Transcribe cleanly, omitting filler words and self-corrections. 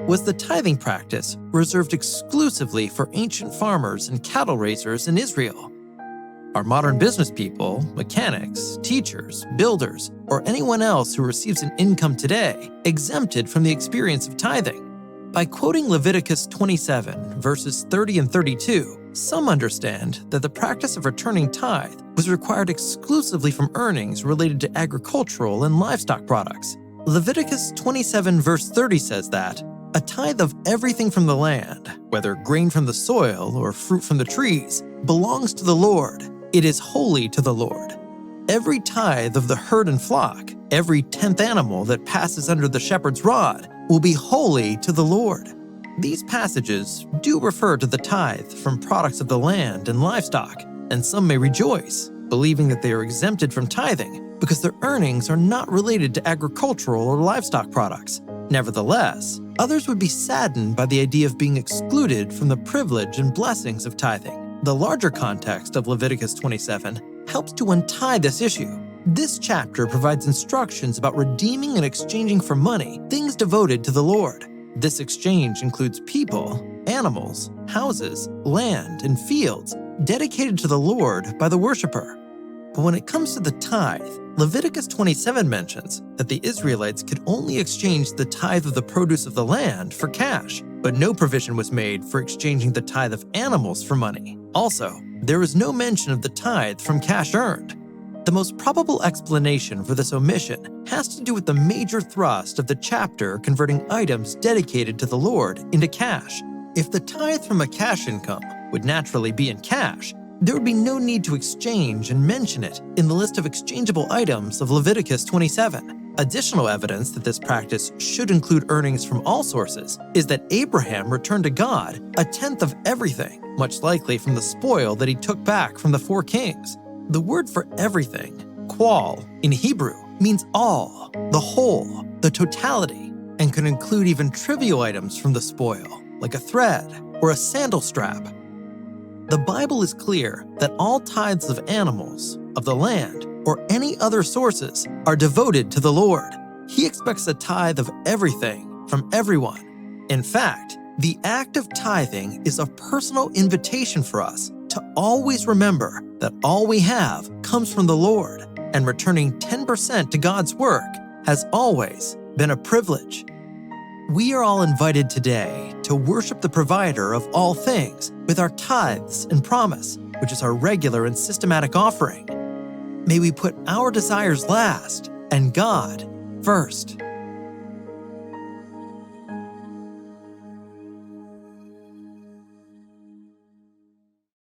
was the tithing practice reserved exclusively for ancient farmers and cattle raisers in Israel. Are modern business people, mechanics, teachers, builders, or anyone else who receives an income today exempted from the experience of tithing? By quoting Leviticus 27, verses 30 and 32, some understand that the practice of returning tithe was required exclusively from earnings related to agricultural and livestock products. Leviticus 27, verse 30 says that a tithe of everything from the land, whether grain from the soil or fruit from the trees, belongs to the Lord. It is holy to the Lord. Every tithe of the herd and flock, every 10th animal that passes under the shepherd's rod, will be holy to the Lord. These passages do refer to the tithe from products of the land and livestock, and some may rejoice, believing that they are exempted from tithing because their earnings are not related to agricultural or livestock products. Nevertheless, others would be saddened by the idea of being excluded from the privilege and blessings of tithing. The larger context of Leviticus 27 helps to untie this issue. This chapter provides instructions about redeeming and exchanging for money things devoted to the Lord. This exchange includes people, animals, houses, land, and fields dedicated to the Lord by the worshiper. But when it comes to the tithe, Leviticus 27 mentions that the Israelites could only exchange the tithe of the produce of the land for cash, but no provision was made for exchanging the tithe of animals for money. Also, there is no mention of the tithe from cash earned. The most probable explanation for this omission has to do with the major thrust of the chapter converting items dedicated to the Lord into cash. If the tithe from a cash income would naturally be in cash, there would be no need to exchange and mention it in the list of exchangeable items of Leviticus 27. Additional evidence that this practice should include earnings from all sources is that Abraham returned to God a tenth of everything, much likely from the spoil that he took back from the 4 kings. The word for everything, qual, in Hebrew, means all, the whole, the totality, and can include even trivial items from the spoil, like a thread or a sandal strap. The Bible is clear that all tithes of animals, of the land, or any other sources are devoted to the Lord. He expects a tithe of everything from everyone. In fact, the act of tithing is a personal invitation for us to always remember that all we have comes from the Lord, and returning 10% to God's work has always been a privilege. We are all invited today to worship the provider of all things with our tithes and promise, which is our regular and systematic offering. May we put our desires last and God first.